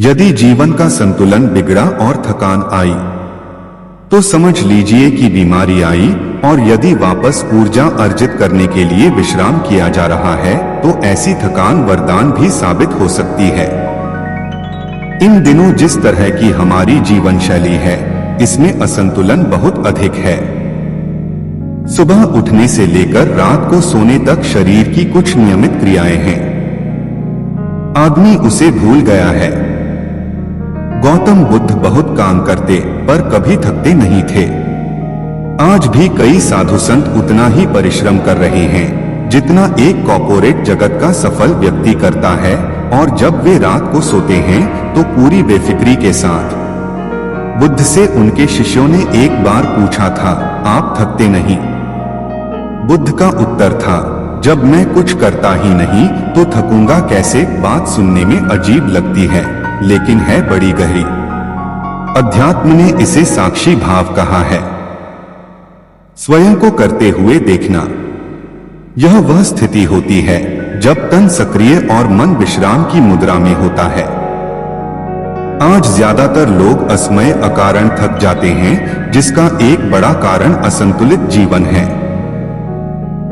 यदि जीवन का संतुलन बिगड़ा और थकान आई तो समझ लीजिए कि बीमारी आई, और यदि वापस ऊर्जा अर्जित करने के लिए विश्राम किया जा रहा है तो ऐसी थकान वरदान भी साबित हो सकती है। इन दिनों जिस तरह की हमारी जीवन शैली है, इसमें असंतुलन बहुत अधिक है। सुबह उठने से लेकर रात को सोने तक शरीर की कुछ नियमित क्रियाएं हैं, आदमी उसे भूल गया है। गौतम बुद्ध बहुत काम करते पर कभी थकते नहीं थे। आज भी कई साधु संत उतना ही परिश्रम कर रहे हैं जितना एक कॉर्पोरेट जगत का सफल व्यक्ति करता है, और जब वे रात को सोते हैं तो पूरी बेफिक्री के साथ। बुद्ध से उनके शिष्यों ने एक बार पूछा था, आप थकते नहीं? बुद्ध का उत्तर था, जब मैं कुछ करता ही नहीं तो थकूंगा कैसे। बात सुनने में अजीब लगती है लेकिन है बड़ी गहरी। अध्यात्म ने इसे साक्षी भाव कहा है, स्वयं को करते हुए देखना। यह वह स्थिति होती है जब तन सक्रिय और मन विश्राम की मुद्रा में होता है। आज ज्यादातर लोग असमय अकारण थक जाते हैं, जिसका एक बड़ा कारण असंतुलित जीवन है।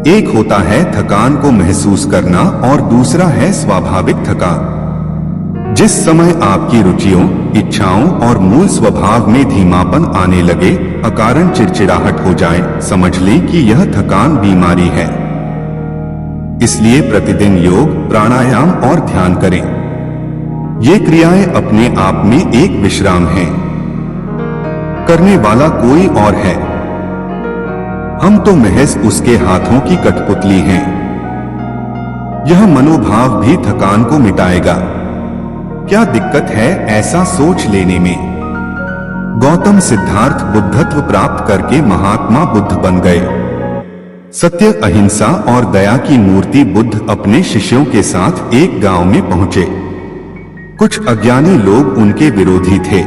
एक होता है थकान को महसूस करना और दूसरा है स्वाभाविक थकान। जिस समय आपकी रुचियों, इच्छाओं और मूल स्वभाव में धीमापन आने लगे, अकारण चिड़चिड़ाहट हो जाए, समझ लें कि यह थकान बीमारी है। इसलिए प्रतिदिन योग, प्राणायाम और ध्यान करें। ये क्रियाएं अपने आप में एक विश्राम है। करने वाला कोई और है, हम तो महज उसके हाथों की कठपुतली हैं। यह मनोभाव भी थकान को मिटाएगा। क्या दिक्कत है ऐसा सोच लेने में? गौतम सिद्धार्थ बुद्धत्व प्राप्त करके महात्मा बुद्ध बन गए। सत्य, अहिंसा और दया की मूर्ति बुद्ध अपने शिष्यों के साथ एक गांव में पहुंचे। कुछ अज्ञानी लोग उनके विरोधी थे।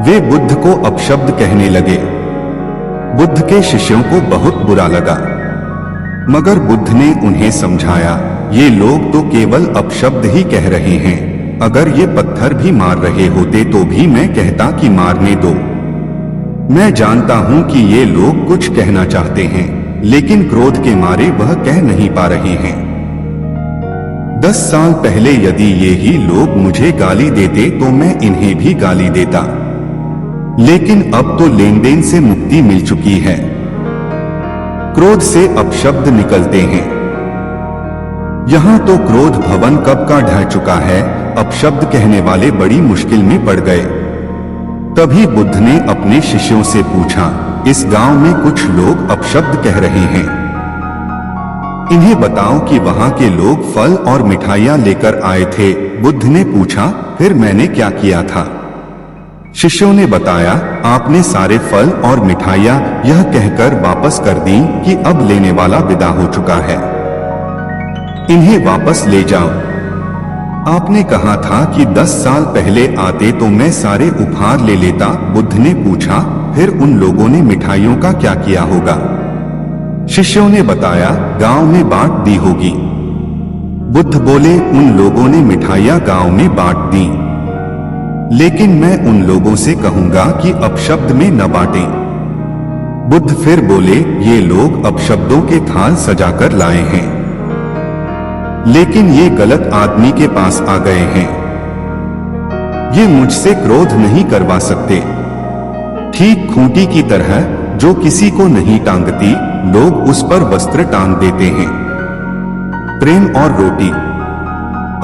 वे बुद्ध को अपशब्द कहने लगे। बुद्ध के शिष्यों को बहुत बुरा लगा, मगर बुद्ध ने उन्हें समझाया, ये लोग तो केवल अपशब्द ही कह रहे हैं। अगर ये पत्थर भी मार रहे होते तो भी मैं कहता कि मारने दो। मैं जानता हूं कि ये लोग कुछ कहना चाहते हैं, लेकिन क्रोध के मारे वह कह नहीं पा रहे हैं। 10 साल पहले यदि ये ही लोग मुझे गाली देते तो मैं इन्हें भी गाली देता, लेकिन अब तो लेन देन से मुक्ति मिल चुकी है। क्रोध से अपशब्द निकलते हैं। यहाँ तो क्रोध भवन कब का ढह चुका है, अपशब्द कहने वाले बड़ी मुश्किल में पड़ गए। तभी बुद्ध ने अपने शिष्यों से पूछा, इस गांव में कुछ लोग अपशब्द कह रहे हैं, इन्हें बताओ कि वहां के लोग फल और मिठाइयां लेकर आए थे। बुद्ध ने पूछा, फिर मैंने क्या किया था? शिष्यों ने बताया, आपने सारे फल और मिठाइयां यह कहकर वापस कर दी कि अब लेने वाला विदा हो चुका है, इन्हें वापस ले जाओ। आपने कहा था कि 10 साल पहले आते तो मैं सारे उपहार ले लेता। बुद्ध ने पूछा, फिर उन लोगों ने मिठाइयों का क्या किया होगा? शिष्यों ने बताया, गांव में बांट दी होगी। बुद्ध बोले, उन लोगों ने मिठाइयां गांव में बांट दी, लेकिन मैं उन लोगों से कहूंगा कि अपशब्द में न बांटें। बुद्ध फिर बोले, ये लोग अपशब्दों के थाल सजाकर लाए हैं, लेकिन ये गलत आदमी के पास आ गए हैं। ये मुझसे क्रोध नहीं करवा सकते। ठीक खूंटी की तरह जो किसी को नहीं टांगती, लोग उस पर वस्त्र टांग देते हैं। प्रेम और रोटी।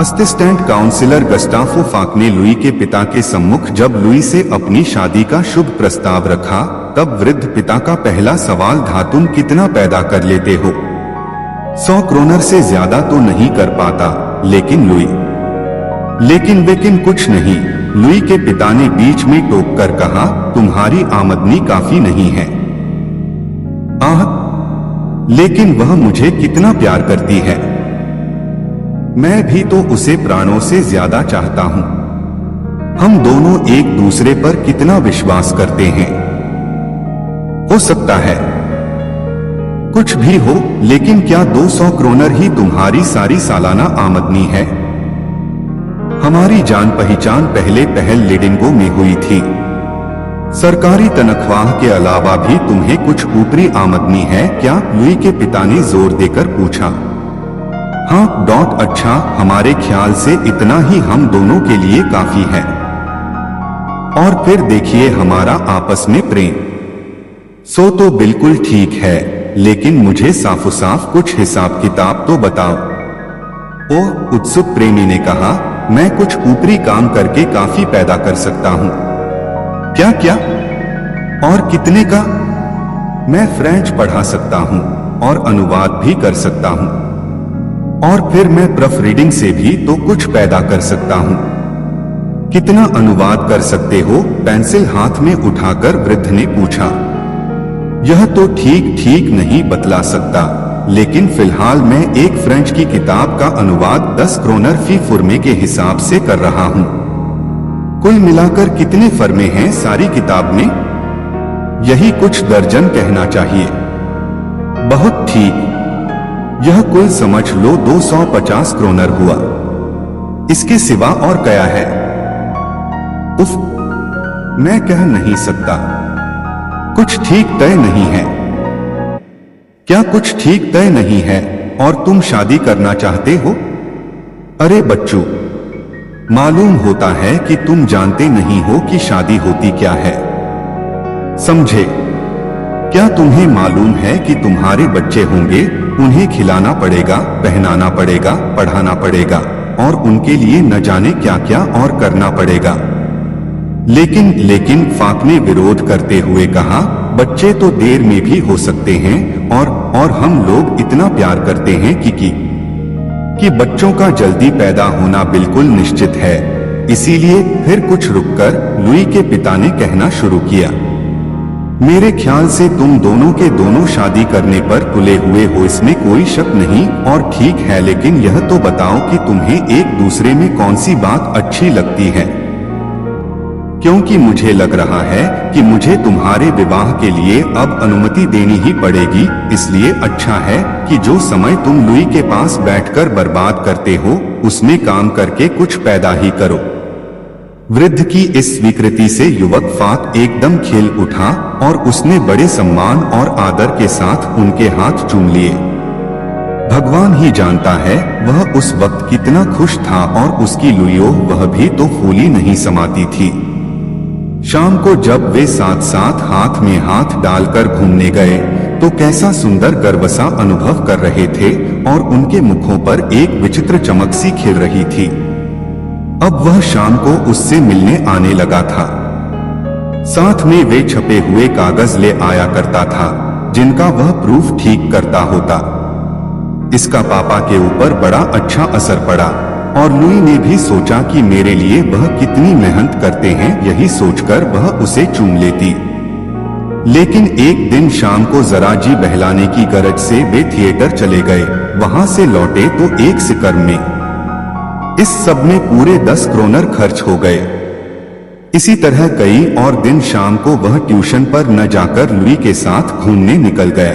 असिस्टेंट काउंसिलर गस्टाफो फाक ने लुई के पिता के सम्मुख जब लुई से अपनी शादी का शुभ प्रस्ताव रखा, तब वृद्ध पिता का पहला सवाल था, तुम कितना पैदा कर लेते हो? 100 क्रोनर से ज्यादा तो नहीं कर पाता, लेकिन कुछ नहीं। लुई के पिता ने बीच में टोक कर कहा, तुम्हारी आमदनी काफी नहीं है। लेकिन वह मुझे कितना प्यार करती है, मैं भी तो उसे प्राणों से ज्यादा चाहता हूं। हम दोनों एक दूसरे पर कितना विश्वास करते हैं। हो सकता है कुछ भी हो, लेकिन क्या 200 क्रोनर ही तुम्हारी सारी सालाना आमदनी है? हमारी जान पहचान पहले पहल लिडिंगो में हुई थी। सरकारी तनख्वाह के अलावा भी तुम्हें कुछ ऊपरी आमदनी है क्या? लुई के पिता ने जोर देकर पूछा। हाँ डॉट, अच्छा, हमारे ख्याल से इतना ही हम दोनों के लिए काफी है। और फिर देखिए हमारा आपस में प्रेम। सो तो बिल्कुल ठीक है, लेकिन मुझे साफो साफ कुछ हिसाब किताब तो बताओ। ओह, उत्सुक प्रेमी ने कहा, मैं कुछ ऊपरी काम करके काफी पैदा कर सकता हूँ। क्या क्या? और कितने का? मैं फ्रेंच पढ़ा सकता हूँ और अनुवाद भी कर सकता हूँ, और फिर मैं प्रूफ रीडिंग से भी तो कुछ पैदा कर सकता हूँ। कितना अनुवाद कर सकते हो? पेंसिल हाथ में उठाकर वृद्ध ने पूछा। यह तो ठीक नहीं बतला सकता, लेकिन फिलहाल मैं एक फ्रेंच की किताब का अनुवाद 10 क्रोनर फी फुर्मे के हिसाब से कर रहा हूँ। कुल मिलाकर कितने फर्मे हैं सारी किताब में? यही कुछ दर्जन कहना चाहिए। बहुत ठीक, यह कुल समझ लो 250 क्रोनर हुआ। इसके सिवा और क्या है? उफ, मैं कह नहीं सकता। कुछ ठीक तय नहीं है। क्या कुछ ठीक तय नहीं है? और तुम शादी करना चाहते हो? अरे बच्चों, मालूम होता है कि तुम जानते नहीं हो कि शादी होती क्या है। समझे? क्या तुम्हें मालूम है कि तुम्हारे बच्चे होंगे, उन्हें खिलाना पड़ेगा, पहनाना पड़ेगा, पढ़ाना पड़ेगा, और उनके लिए न जाने क्या क्या और करना पड़ेगा। लेकिन फाक ने विरोध करते हुए कहा, बच्चे तो देर में भी हो सकते हैं, और हम लोग इतना प्यार करते हैं कि बच्चों का जल्दी पैदा होना बिल्कुल निश्चित है। इसीलिए फिर कुछ रुककर लुई के पिता ने कहना शुरू किया, मेरे ख्याल से तुम दोनों के दोनों शादी करने पर तुले हुए हो, इसमें कोई शक नहीं, और ठीक है, लेकिन यह तो बताओ कि तुम्हें एक दूसरे में कौन सी बात अच्छी लगती है, क्योंकि मुझे लग रहा है कि मुझे तुम्हारे विवाह के लिए अब अनुमति देनी ही पड़ेगी। इसलिए अच्छा है कि जो समय तुम लुई के पास बैठकर बर्बाद करते हो, उसमें काम करके कुछ पैदा ही करो। वृद्ध की इस स्वीकृति से युवक फाक एकदम खिल उठा और उसने बड़े सम्मान और आदर के साथ उनके हाथ चूम लिए। भगवान ही जानता है वह उस वक्त कितना खुश था, और उसकी लुइयो वह भी तो फूली नहीं समाती थी। शाम को जब वे साथ साथ हाथ में हाथ डालकर घूमने गए तो कैसा सुंदर गर्वसा अनुभव कर रहे थे, और उनके मुखों पर एक विचित्र चमक सी खिल रही थी। अब वह शाम को उससे मिलने आने लगा था। साथ में वे छपे हुए कागज ले आया करता था, जिनका वह प्रूफ ठीक करता होता। इसका पापा के ऊपर बड़ा अच्छा असर पड़ा, और लुई ने भी सोचा कि मेरे लिए वह कितनी मेहनत करते हैं, यही सोचकर वह उसे चूम लेती। लेकिन एक दिन शाम को जरा जी बहलाने की गरज से वे थिएटर चले गए। वहां से लौटे तो एक सिकर्म में। इस सब में पूरे 10 क्रोनर खर्च हो गए। इसी तरह कई और दिन शाम को वह ट्यूशन पर न जाकर लुई के साथ घूमने निकल गया।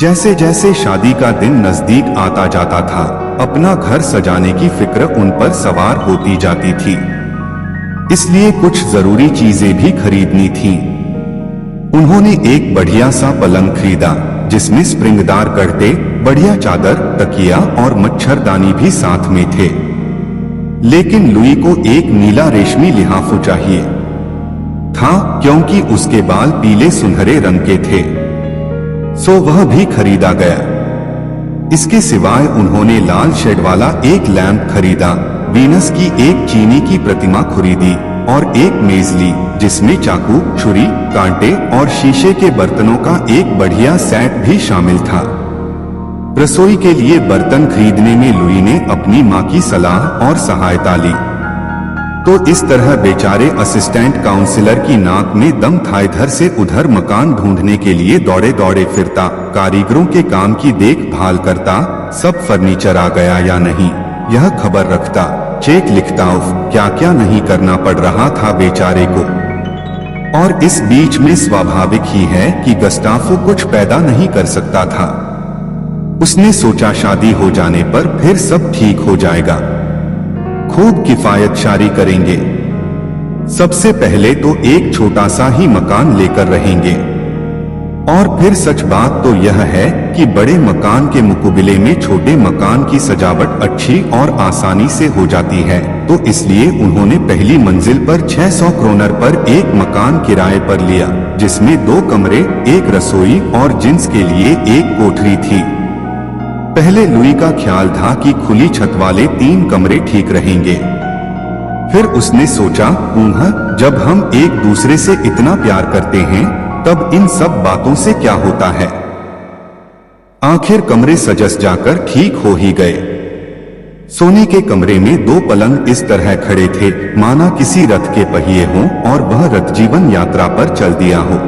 जैसे जैसे शादी का दिन नजदीक आता जाता था, अपना घर सजाने की फिक्र उन पर सवार होती जाती थी। इसलिए कुछ जरूरी चीजें भी खरीदनी थीं। उन्होंने एक बढ़िया सा पलंग खरीदा, जिसमें स्प्रिंगदार गड्ढे, बढ़िया चादर, तकिया और मच्छरदानी भी साथ में थे। लेकिन लुई को एक नीला रेशमी लिहाफू चाहिए था, क्योंकि उसके बाल पीले सुनहरे रंग के थे। सो वह भी खरीदा गया। इसके सिवाय उन्होंने लाल शेड वाला एक लैंप खरीदा, वीनस की एक चीनी की प्रतिमा खरीदी और एक मेज ली, जिसमें चाकू, छुरी, कांटे और शीशे के बर्तनों का एक बढ़िया सेट भी शामिल था। रसोई के लिए बर्तन खरीदने में लुई ने अपनी माँ की सलाह और सहायता ली। तो इस तरह बेचारे असिस्टेंट काउंसिलर की नाक में दम था। इधर से उधर मकान ढूंढने के लिए दौड़े दौड़े फिरता, कारीगरों के काम की देखभाल करता, सब फर्नीचर आ गया या नहीं यह खबर रखता, चेक लिखता, क्या क्या नहीं करना पड़ रहा था बेचारे को। और इस बीच में स्वाभाविक ही है कि गस्टाफो कुछ पैदा नहीं कर सकता था। उसने सोचा शादी हो जाने पर फिर सब ठीक हो जाएगा। खूब किफायतशारी करेंगे। सबसे पहले तो एक छोटा सा ही मकान लेकर रहेंगे। और फिर सच बात तो यह है कि बड़े मकान के मुकाबले में छोटे मकान की सजावट अच्छी और आसानी से हो जाती है, तो इसलिए उन्होंने पहली मंजिल पर 600 करोड़ पर एक मकान किराए पर लिया, जिसमें 2 कमरे, एक रसोई और जिन्स के लिए एक कोठरी थी। पहले लुई का ख्याल था कि खुली छत वाले 3 कमरे ठीक रहेंगे। फिर उसने सोचा, जब हम एक दूसरे से इतना प्यार करते हैं तब इन सब बातों से क्या होता है। आखिर कमरे सजस जाकर ठीक हो ही गए। सोने के कमरे में 2 पलंग इस तरह खड़े थे माना किसी रथ के पहिए हों और वह रथ जीवन यात्रा पर चल दिया हो।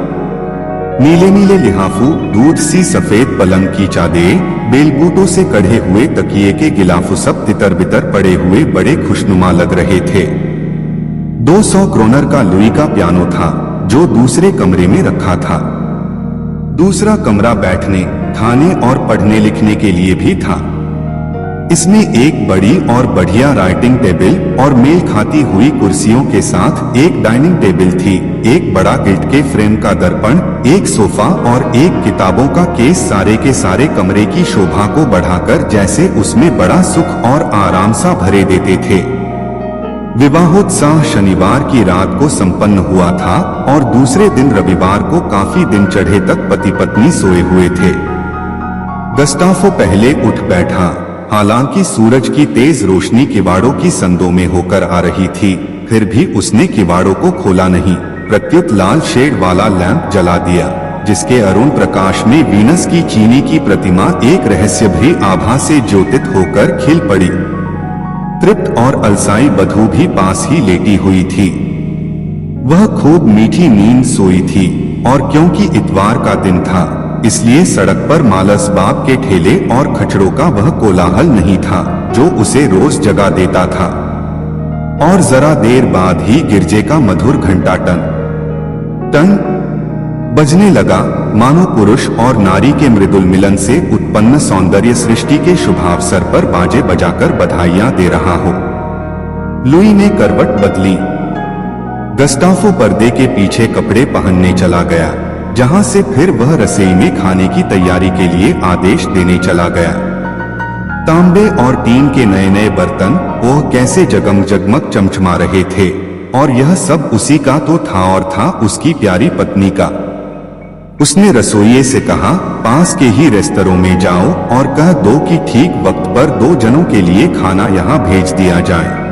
नीले नीले लिहाफू, दूध सी सफेद पलंग की चादरें, बेलबूटों से कढ़े हुए तकिए के गिलाफू सब तितर बितर पड़े हुए बड़े खुशनुमा लग रहे थे। 200 करोड़ का लुई का पियानो था जो दूसरे कमरे में रखा था। दूसरा कमरा बैठने, खाने और पढ़ने लिखने के लिए भी था। इसमें एक बड़ी और बढ़िया राइटिंग टेबल और मेल खाती हुई कुर्सियों के साथ एक डाइनिंग टेबल थी, एक बड़ा गिल्ट के फ्रेम का दर्पण, एक सोफा और एक किताबों का केस सारे के सारे कमरे की शोभा को बढ़ाकर जैसे उसमें बड़ा सुख और आराम सा भरे देते थे। विवाहोत्सव शनिवार की रात को संपन्न हुआ था और दूसरे दिन रविवार को काफी दिन चढ़े तक पति पत्नी सोए हुए थे। गस्ताफो पहले उठ बैठा, हालांकि सूरज की तेज रोशनी किवाड़ों की संदों में होकर आ रही थी, फिर भी उसने किवाड़ों को खोला नहीं। प्रत्युत लाल शेड वाला लैंप जला दिया, जिसके अरुण प्रकाश में वीनस की चीनी की प्रतिमा एक रहस्य भरी आभा से ज्योतित होकर खिल पड़ी। तृप्त और अलसाई बधू भी पास ही लेटी हुई थी। वह खूब मीठी नींद सोई थी और क्योंकि इतवार का दिन था इसलिए सड़क पर मालस बाप के ठेले और खचड़ों का वह कोलाहल नहीं था जो उसे रोज जगा देता था। और जरा देर बाद ही गिरजे का मधुर घंटा टन बजने लगा, मानो पुरुष और नारी के मृदुल मिलन से उत्पन्न सौंदर्य सृष्टि के शुभावसर पर बाजे बजाकर बधाइयां दे रहा हो। लुई ने करवट बदली। गस्ताफो पर्दे के पीछे कपड़े पहनने चला गया, जहां से फिर वह रसोई में खाने की तैयारी के लिए आदेश देने चला गया। तांबे और टीन के नए नए बर्तन वह कैसे जगमग चमचमा रहे थे, और यह सब उसी का तो था और था उसकी प्यारी पत्नी का। उसने रसोइये से कहा, पास के ही रेस्तरों में जाओ और कह दो कि ठीक वक्त पर 2 जनों के लिए खाना यहाँ भेज दिया जाए।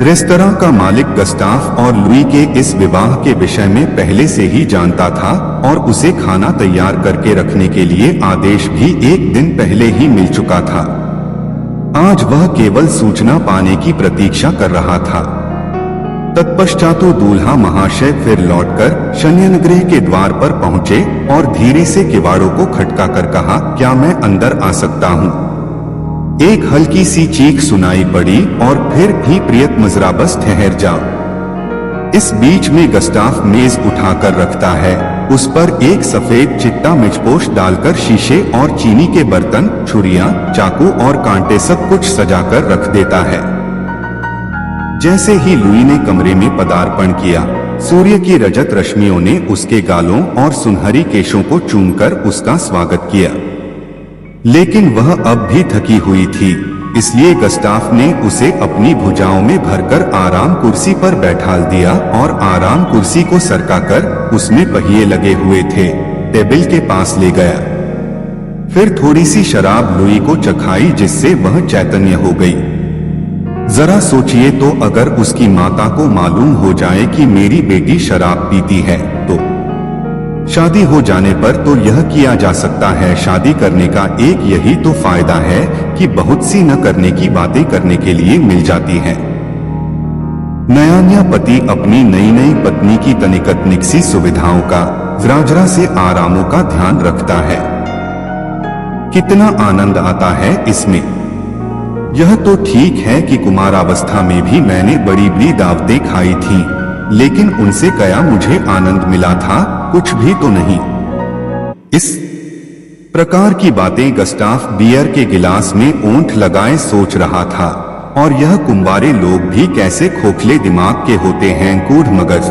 रेस्तरां का मालिक गस्ताफ और लुई के इस विवाह के विषय में पहले से ही जानता था और उसे खाना तैयार करके रखने के लिए आदेश भी 1 दिन पहले ही मिल चुका था। आज वह केवल सूचना पाने की प्रतीक्षा कर रहा था। तत्पश्चात दूल्हा महाशय फिर लौटकर शयनगृह के द्वार पर पहुंचे और धीरे से किवाड़ों को खटका कर कहा, क्या मैं अंदर आ सकता हूं? एक हल्की सी चीख सुनाई पड़ी और फिर भी प्रियतम जरा बस ठहर जाओ। इस बीच में गस्ताफ मेज उठाकर रखता है, उस पर एक सफेद चिट्टा मिचपोश डालकर शीशे और चीनी के बर्तन, छुरियां, चाकू और कांटे सब कुछ सजाकर रख देता है। जैसे ही लुई ने कमरे में पदार्पण किया, सूर्य की रजत रश्मियों ने उसके गालों और सुनहरी केशों को चूमकर उसका स्वागत किया। लेकिन वह अब भी थकी हुई थी, इसलिए गस्ताफ ने उसे अपनी भुजाओं में भरकर आराम कुर्सी पर बैठाल दिया और आराम कुर्सी को सरकाकर उसमें पहिए लगे हुए थे टेबल के पास ले गया। फिर थोड़ी सी शराब लुई को चखाई, जिससे वह चैतन्य हो गई। जरा सोचिए तो, अगर उसकी माता को मालूम हो जाए कि मेरी बेटी शराब पीती है तो शादी हो जाने पर तो यह किया जा सकता है। शादी करने का एक यही तो फायदा है कि बहुत सी न करने की बातें करने के लिए मिल जाती हैं। नया पति अपनी नई नई पत्नी की तनिक सी सुविधाओं का, जरा से आरामों का ध्यान रखता है। कितना आनंद आता है इसमें। यह तो ठीक है कि कुमारावस्था में भी मैंने बड़ी बड़ी दावतें खाई थी, लेकिन उनसे क्या मुझे आनंद मिला था? कुछ भी तो नहीं। इस प्रकार की बातें गस्ताफ बियर के गिलास में ओंठ लगाए सोच रहा था और यह कुंवारे लोग भी कैसे खोखले दिमाग के होते हैं, गूढ़ मगज।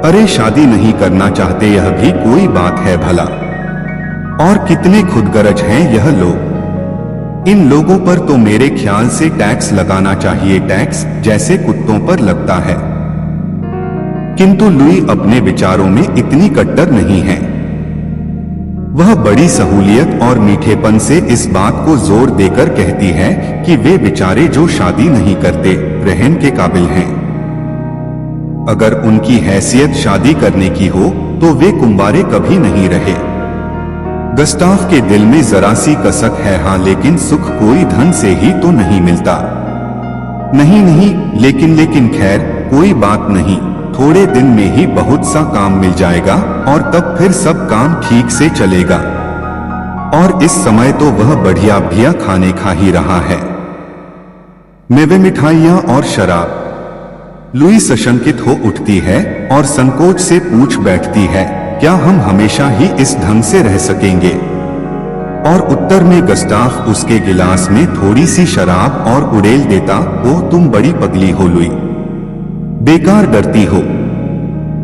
अरे शादी नहीं करना चाहते यह भी कोई बात है भला। और कितने खुदगर्ज हैं यह लोग। इन लोगों पर तो मेरे ख्याल से टैक्स लगाना चाहिए, टैक्स जैसे कुत्तों पर लगता है। किंतु लुई अपने विचारों में इतनी कट्टर नहीं है। वह बड़ी सहूलियत और मीठेपन से इस बात को जोर देकर कहती है कि वे बेचारे जो शादी नहीं करते रहन के काबिल हैं। अगर उनकी हैसियत शादी करने की हो तो वे कुंवारे कभी नहीं रहे। गस्टाफ के दिल में जरा सी कसक है, हाँ, लेकिन सुख कोई धन से ही तो नहीं मिलता। नहीं, लेकिन खैर कोई बात नहीं, थोड़े दिन में ही बहुत सा काम मिल जाएगा और तब फिर सब काम ठीक से चलेगा। और इस समय तो वह बढ़िया खाने खा ही रहा है, मेवे, मिठाइयां और शराब। लुई सशंकित हो उठती है और संकोच से पूछ बैठती है, क्या हम हमेशा ही इस ढंग से रह सकेंगे? और उत्तर में गस्टाफ उसके गिलास में थोड़ी सी शराब और उड़ेल देता, ओह तुम बड़ी पगली हो लुई, बेकार डरती हो।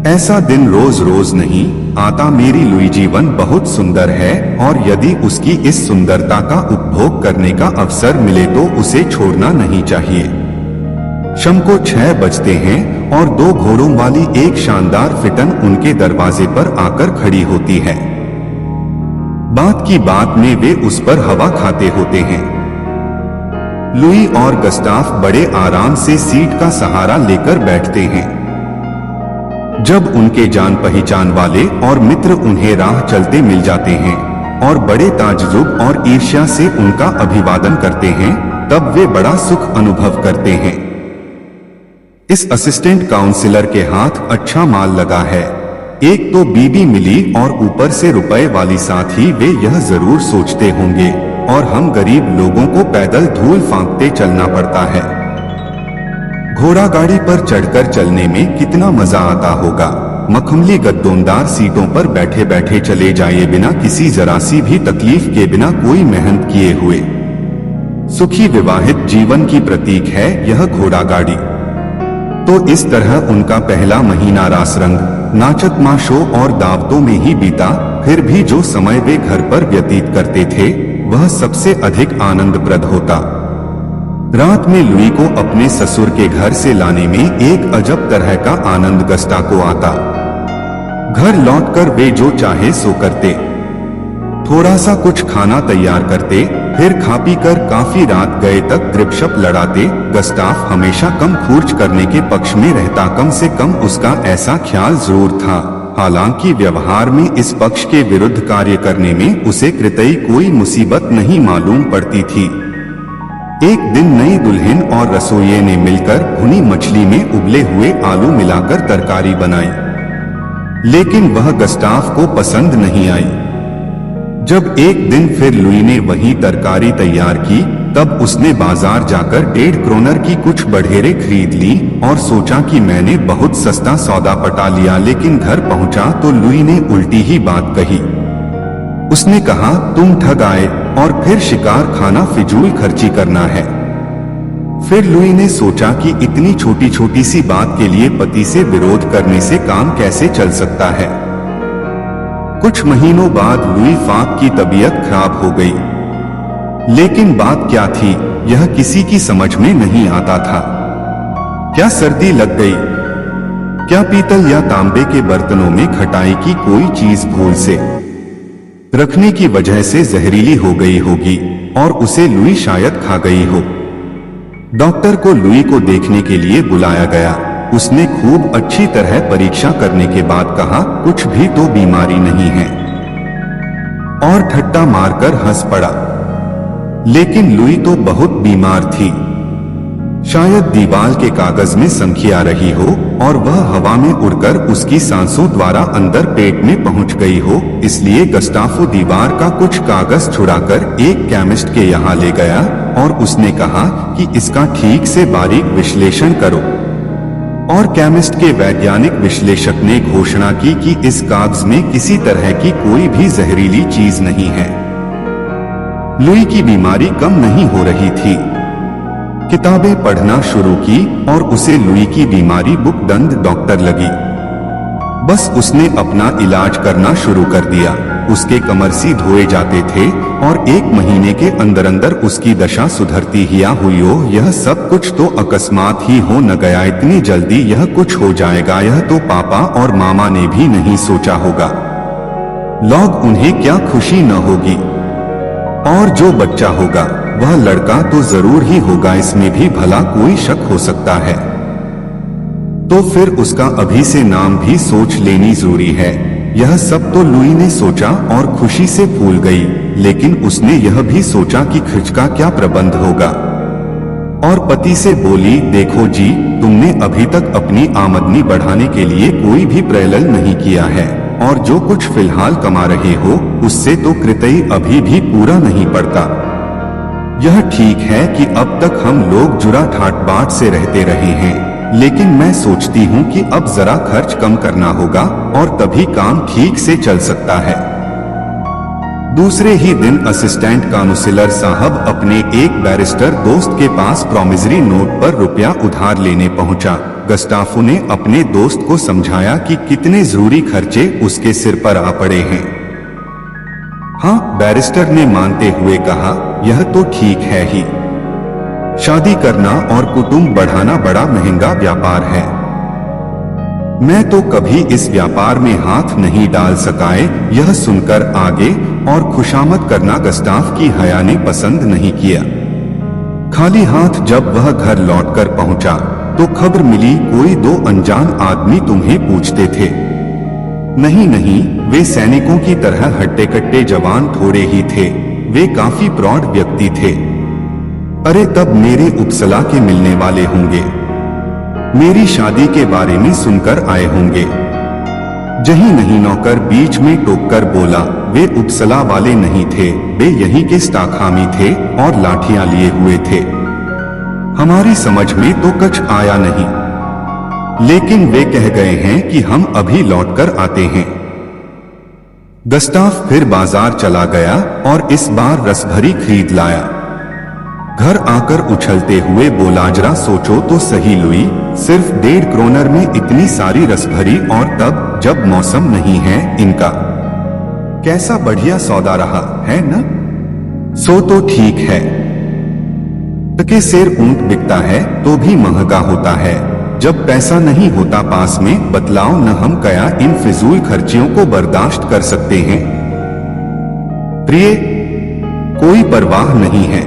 ऐसा दिन रोज रोज नहीं आता मेरी लुई, जीवन बहुत सुंदर है और यदि उसकी इस सुंदरता का उपभोग करने का अवसर मिले तो उसे छोड़ना नहीं चाहिए। शाम को 6 बजते हैं और 2 घोड़ों वाली एक शानदार फिटन उनके दरवाजे पर आकर खड़ी होती है। बात की बात में वे उस पर हवा खाते होते हैं। लुई और गस्टाफ बड़े आराम से सीट का सहारा लेकर बैठते हैं। जब उनके जान पहचान वाले और मित्र उन्हें राह चलते मिल जाते हैं और बड़े ताज्जुब और ईर्ष्या से उनका अभिवादन करते हैं, तब वे बड़ा सुख अनुभव करते हैं। इस असिस्टेंट काउंसिलर के हाथ अच्छा माल लगा है। एक तो बीबी मिली और ऊपर से रुपए वाली, साथ ही वे यह जरूर सोचते होंगे और हम गरीब लोगों को पैदल धूल फांकते चलना पड़ता है। घोड़ा गाड़ी पर चढ़कर चलने में कितना मजा आता होगा। मखमली गद्दोंदार सीटों पर बैठे बैठे चले जाइए, बिना किसी जरा सी भी तकलीफ के, बिना कोई मेहनत किए हुए। सुखी विवाहित जीवन की प्रतीक है यह घोड़ा गाड़ी। तो इस तरह उनका पहला महीना रास रंग, नाचत माशो और दावतों में ही बीता। फिर भी जो समय वे घर पर व्यतीत करते थे वह सबसे अधिक आनंदप्रद होता। रात में लुई को अपने ससुर के घर से लाने में एक अजब तरह का आनंद गस्टा को आता। घर लौटकर वे जो चाहे सो करते, थोड़ा सा कुछ खाना तैयार करते, फिर खा पी कर काफी रात गए तक गपशप लड़ाते। गस्टाफ हमेशा कम खर्च करने के पक्ष में रहता, कम से कम उसका ऐसा ख्याल जरूर था। हालांकि व्यवहार में इस पक्ष के विरुद्ध कार्य करने में उसे कृतई कोई मुसीबत नहीं मालूम पड़ती थी। एक दिन नई दुल्हन और रसोइये ने मिलकर भुनी मछली में उबले हुए आलू मिलाकर तरकारी बनाई, लेकिन वह गस्टाफ को पसंद नहीं आई। जब एक दिन फिर लुई ने वही तरकारी तैयार की, तब उसने बाजार जाकर 1.5 क्रोनर की कुछ बढ़ेरे खरीद ली और सोचा कि मैंने बहुत सस्ता सौदा पटा लिया। लेकिन घर पहुंचा तो लुई ने उल्टी ही बात कही। उसने कहा, तुम ठग आए और फिर शिकार खाना फिजूल खर्ची करना है। फिर लुई ने सोचा कि इतनी छोटी छोटी सी बात के लिए पति से विरोध करने से काम कैसे चल सकता है। कुछ महीनों बाद लुई फाक की तबीयत खराब हो गई, लेकिन बात क्या थी यह किसी की समझ में नहीं आता था। क्या सर्दी लग गई? क्या पीतल या तांबे के बर्तनों में खटाई की कोई चीज भूल से रखने की वजह से जहरीली हो गई होगी और उसे लुई शायद खा गई हो। डॉक्टर को लुई को देखने के लिए बुलाया गया। उसने खूब अच्छी तरह परीक्षा करने के बाद कहा, कुछ भी तो बीमारी नहीं है, और ठट्टा मारकर हंस पड़ा। लेकिन लुई तो बहुत बीमार थी। शायद दीवार के कागज में संखी आ रही हो और वह हवा में उड़कर उसकी सांसों द्वारा अंदर पेट में पहुंच गई हो। इसलिए गस्टाफो दीवार का कुछ कागज छुड़ाकर एक केमिस्ट के यहाँ ले गया और उसने कहा कि इसका ठीक से बारीक विश्लेषण करो। और केमिस्ट के वैज्ञानिक विश्लेषक ने घोषणा की कि इस कागज में किसी तरह की कोई भी जहरीली चीज नहीं है। लुई की बीमारी कम नहीं हो रही थी, किताबें पढ़ना शुरू की और उसे लुई की बीमारी बुक दंद डॉक्टर लगी। बस उसने अपना इलाज करना शुरू कर दिया। उसके कमरसी धोए जाते थे और 1 महीने के अंदर अंदर उसकी दशा सुधरती ही हुई हो। यह सब कुछ तो अकस्मात ही हो न गया। इतनी जल्दी यह कुछ हो जाएगा, यह तो पापा और मामा ने भी नहीं सोचा होगा। लोग उन्हें क्या खुशी न होगी। और जो बच्चा होगा वह लड़का तो जरूर ही होगा, इसमें भी भला कोई शक हो सकता है। तो फिर उसका अभी से नाम भी सोच लेनी जरूरी है। यह सब तो लुई ने सोचा और खुशी से फूल गई, लेकिन उसने यह भी सोचा कि खर्च का क्या प्रबंध होगा। और पति से बोली, देखो जी, तुमने अभी तक अपनी आमदनी बढ़ाने के लिए कोई भी प्रयत्न नहीं किया है और जो कुछ फिलहाल कमा रहे हो उससे तो कृतई अभी भी पूरा नहीं पड़ता। यह ठीक है कि अब तक हम लोग जुड़ा ठाट बाट से रहते रहे हैं, लेकिन मैं सोचती हूँ कि अब जरा खर्च कम करना होगा और तभी काम ठीक से चल सकता है। दूसरे ही दिन असिस्टेंट काउंसलर साहब अपने एक बैरिस्टर दोस्त के पास प्रॉमिसरी नोट पर रुपया उधार लेने पहुंचा। गस्टाफो ने अपने दोस्त को समझाया कि कितने जरूरी खर्चे उसके सिर पर आ पड़े हैं। हाँ, बैरिस्टर ने मानते हुए कहा, यह तो ठीक है ही। शादी करना और कुटुंब बढ़ाना बड़ा महंगा व्यापार है। मैं तो कभी इस व्यापार में हाथ नहीं डाल सकाए। यह सुनकर आगे और खुशामद करना गस्टाफ की हया ने पसंद नहीं किया। खाली हाथ जब वह घर लौटकर पहुंचा तो खबर मिली कोई 2 अनजान आदमी तुम्हें पूछते थे। नहीं नहीं, वे सैनिकों की तरह हट्टे कट्टे जवान थोड़े ही थे, वे काफी प्रौढ़ व्यक्ति थे। अरे तब मेरे उपसला के मिलने वाले होंगे, मेरी शादी के बारे में सुनकर आए होंगे। जही नहीं नौकर बीच में टोककर बोला, वे उपसला वाले नहीं थे, वे यहीं के स्टाखामी थे और लाठियां लिए हुए थे। हमारी समझ में तो कुछ आया नहीं, लेकिन वे कह गए हैं कि हम अभी लौटकर आते हैं। गस्टाफ फिर बाजार चला गया और इस बार रसभरी खरीद लाया। घर आकर उछलते हुए बोला, जरा सोचो तो सही लुई, सिर्फ 1.5 क्रोनर में इतनी सारी रसभरी, और तब जब मौसम नहीं है इनका। कैसा बढ़िया सौदा रहा है न? सो तो ठीक है। टके सेर ऊंट बिकता है तो भी महंगा होता है। जब पैसा नहीं होता पास में, बतलाओ न हम क्या इन फिजूल खर्चियों को बर्दाश्त कर सकते हैं। प्रिय, कोई परवाह नहीं है,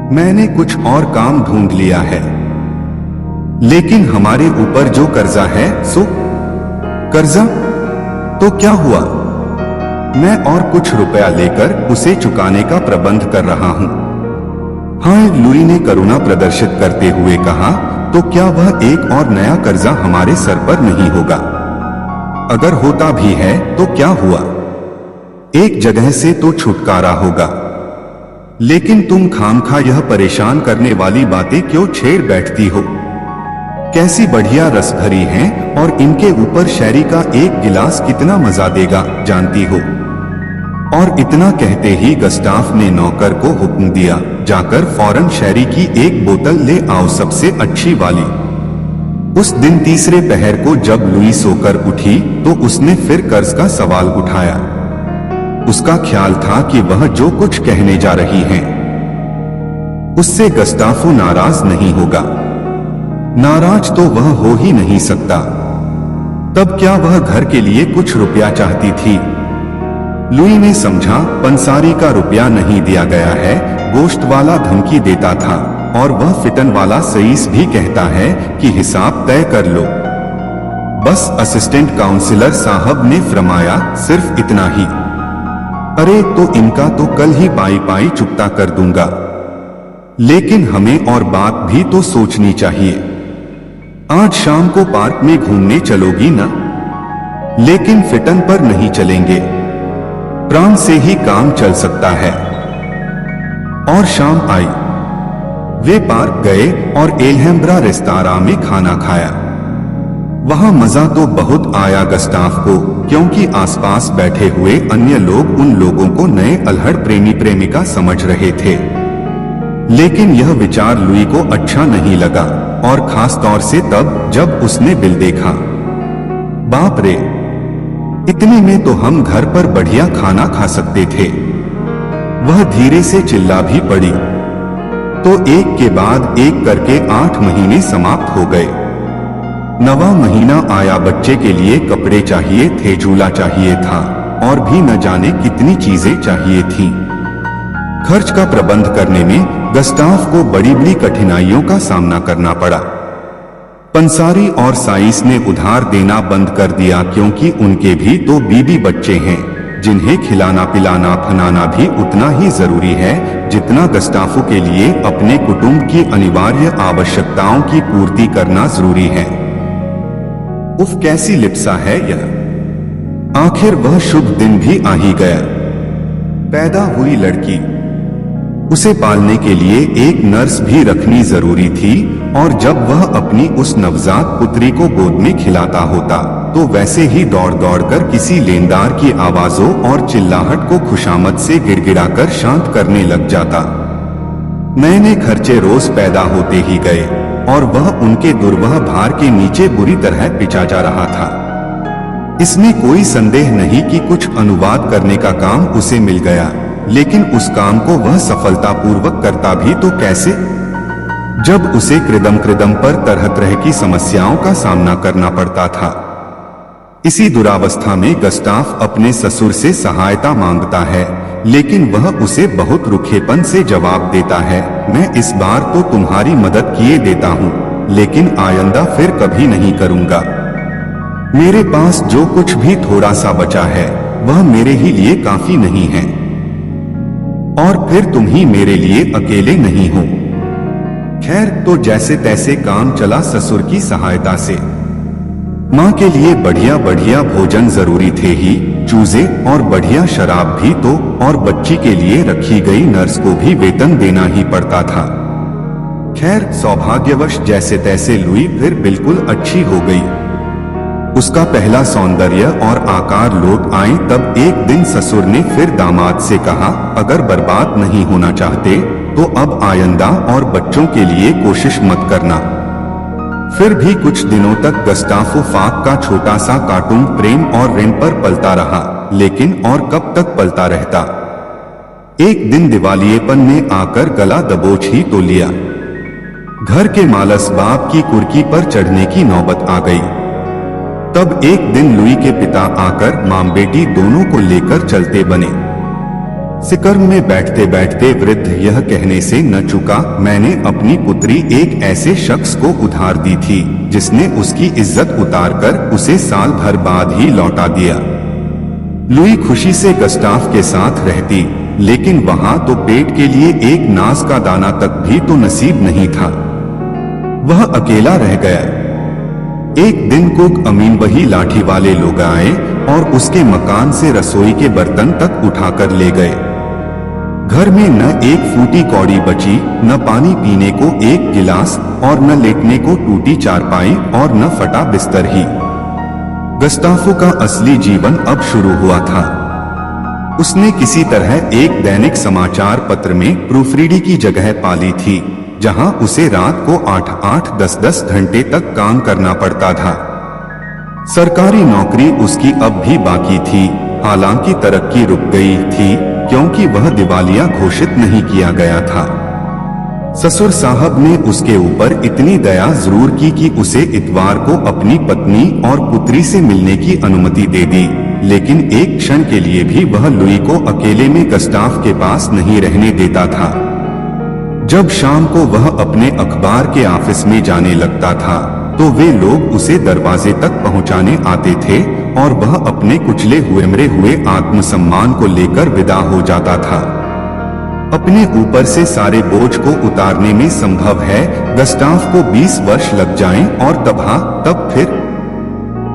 मैंने कुछ और काम ढूंढ लिया है। लेकिन हमारे ऊपर जो कर्जा है, सो कर्जा तो क्या हुआ, मैं और कुछ रुपया लेकर उसे चुकाने का प्रबंध कर रहा हूं। हाँ, लुई ने करुणा प्रदर्शित करते हुए कहा, तो क्या वह एक और नया कर्जा हमारे सर पर नहीं होगा? अगर होता भी है तो क्या हुआ, एक जगह से तो छुटकारा होगा। लेकिन तुम खामखा यह परेशान करने वाली बातें क्यों छेड़ बैठती हो? कैसी बढ़िया रस भरी हैं और इनके ऊपर शैरी का एक गिलास कितना मजा देगा, जानती हो? और इतना कहते ही गस्टाफ ने नौकर को हुक्म दिया, जाकर फौरन शैरी की एक बोतल ले आओ, सबसे अच्छी वाली। उस दिन तीसरे पहर को जब लुई सोकर उठी तो उसने फिर कर्ज का सवाल उठाया। उसका ख्याल था कि वह जो कुछ कहने जा रही हैं, उससे गस्टाफो नाराज नहीं होगा। नाराज तो वह हो ही नहीं सकता। तब क्या वह घर के लिए कुछ रुपया चाहती थी? लुई ने समझा, पंसारी का रुपया नहीं दिया गया है, गोश्त वाला धमकी देता था और वह फिटन वाला सईस भी कहता है कि हिसाब तय कर लो। बस असिस्टेंट काउंसलर साहब ने फरमाया, सिर्फ इतना ही। अरे तो इनका तो कल ही पाई पाई चुकता कर दूंगा, लेकिन हमें और बात भी तो सोचनी चाहिए। आज शाम को पार्क में घूमने चलोगी ना? लेकिन फिटन पर नहीं चलेंगे, प्राण से ही काम चल सकता है। और शाम आई, वे पार्क गए और एल्हेम्ब्रा रेस्तरां में खाना खाया। वहां मजा तो बहुत आया गस्टाफ को, क्योंकि आसपास बैठे हुए अन्य लोग उन लोगों को नए अल्हड़ प्रेमी प्रेमिका समझ रहे थे। लेकिन यह विचार लुई को अच्छा नहीं लगा, और खास तौर से तब जब उसने बिल देखा। बाप रे, इतने में तो हम घर पर बढ़िया खाना खा सकते थे। वह धीरे से चिल्ला भी पड़ी। तो एक के बाद एक करके 8 महीने समाप्त हो गए। 9वां महीना आया। बच्चे के लिए कपड़े चाहिए थे, झूला चाहिए था, और भी न जाने कितनी चीजें चाहिए थीं। खर्च का प्रबंध करने में गस्टाफ को बड़ी बड़ी कठिनाइयों का सामना करना पड़ा। पंसारी और साइस ने उधार देना बंद कर दिया, क्योंकि उनके भी तो बीबी बच्चे हैं जिन्हें खिलाना पिलाना फनाना भी उतना ही जरूरी है जितना गस्टाफो के लिए अपने कुटुंब की अनिवार्य आवश्यकताओं की पूर्ति करना जरूरी है। उफ, कैसी लिप्सा है यह। आखिर वह शुभ दिन भी आ ही गया। पैदा हुई लड़की। उसे पालने के लिए एक नर्स भी रखनी जरूरी थी, और जब वह अपनी उस नवजात पुत्री को गोद में खिलाता होता तो वैसे ही दौड़ दौड़ कर किसी लेनदार की आवाजों और चिल्लाहट को खुशामद से गिड़गिड़ाकर शांत करने लग जाता। नए नए खर्चे रोज पैदा होते ही गए, और वह उनके दुर्वह भार के नीचे बुरी तरह पिचा जा रहा था। इसमें कोई संदेह नहीं कि कुछ अनुवाद करने का काम उसे मिल गया, लेकिन उस काम को वह सफलतापूर्वक करता भी तो कैसे, जब उसे कृदम कृदम पर तरह तरह की समस्याओं का सामना करना पड़ता था। इसी दुरावस्था में गस्टाफ अपने ससुर से सहायता मांगता है, लेकिन वह उसे बहुत रुखेपन से जवाब देता है, मैं इस बार तो तुम्हारी मदद किए देता हूँ, लेकिन आइंदा फिर कभी नहीं करूँगा। मेरे पास जो कुछ भी थोड़ा सा बचा है वह मेरे ही लिए काफी नहीं है, और फिर तुम ही मेरे लिए अकेले नहीं हो। खैर, तो जैसे तैसे काम चला ससुर की सहायता से। माँ के लिए बढ़िया बढ़िया भोजन जरूरी थे ही, चूजे और बढ़िया शराब भी तो, और बच्ची के लिए रखी गई नर्स को भी वेतन देना ही पड़ता था। खैर, सौभाग्यवश जैसे तैसे लुई फिर बिल्कुल अच्छी हो गई। उसका पहला सौंदर्य और आकार लौट आए। तब एक दिन ससुर ने फिर दामाद से कहा, अगर बर्बाद नहीं होना चाहते तो अब आइंदा और बच्चों के लिए कोशिश मत करना। फिर भी कुछ दिनों तक गस्टाफो फाक का छोटा सा कार्टून प्रेम और ऋण पर पलता रहा, लेकिन और कब तक पलता रहता। एक दिन दिवालियेपन ने आकर गला दबोच ही तो लिया। घर के मालस बाप की कुर्की पर चढ़ने की नौबत आ गई। तब एक दिन लुई के पिता आकर मां बेटी दोनों को लेकर चलते बने। सिकर्म में बैठते बैठते वृद्ध यह कहने से न चुका, मैंने अपनी पुत्री एक ऐसे शख्स को उधार दी थी जिसने उसकी इज्जत उतारकर उसे साल भर बाद ही लौटा दिया। लुई खुशी से गस्टाफ के साथ रहती, लेकिन वहां तो पेट के लिए एक नाज का दाना तक भी तो नसीब नहीं था। वह अकेला रह गया। एक दिन कुक अमीन वही लाठी वाले लोग आए और उसके मकान से रसोई के बर्तन तक उठाकर ले गए। घर में न एक फूटी कौड़ी बची, न पानी पीने को एक गिलास, और न लेटने को टूटी चारपाई, और न फटा बिस्तर ही। गस्टाफो का असली जीवन अब शुरू हुआ था। उसने किसी तरह एक दैनिक समाचार पत्र में प्रूफरीडी की जगह पाली थी, जहां उसे रात को 8-8, 10-10 घंटे तक काम करना पड़ता था। सरकारी नौकरी उसकी अब भी बाकी थी, हालांकि तरक्की रुक गई थी क्योंकि वह दिवालिया घोषित नहीं किया गया था। ससुर साहब ने उसके ऊपर इतनी दया जरूर की कि उसे इतवार को अपनी पत्नी और पुत्री से मिलने की अनुमति दे दी, लेकिन एक क्षण के लिए भी वह लुई को अकेले में गस्टाफ के पास नहीं रहने देता था। जब शाम को वह अपने अखबार के ऑफिस में जाने लगता था तो वे लोग उसे दरवाजे तक पहुंचाने आते थे और वह अपने कुचले हुए मरे हुए आत्मसम्मान को लेकर विदा हो जाता था। अपने ऊपर से सारे बोझ को उतारने में संभव है गस्टाफ को 20 वर्ष लग जाएं, और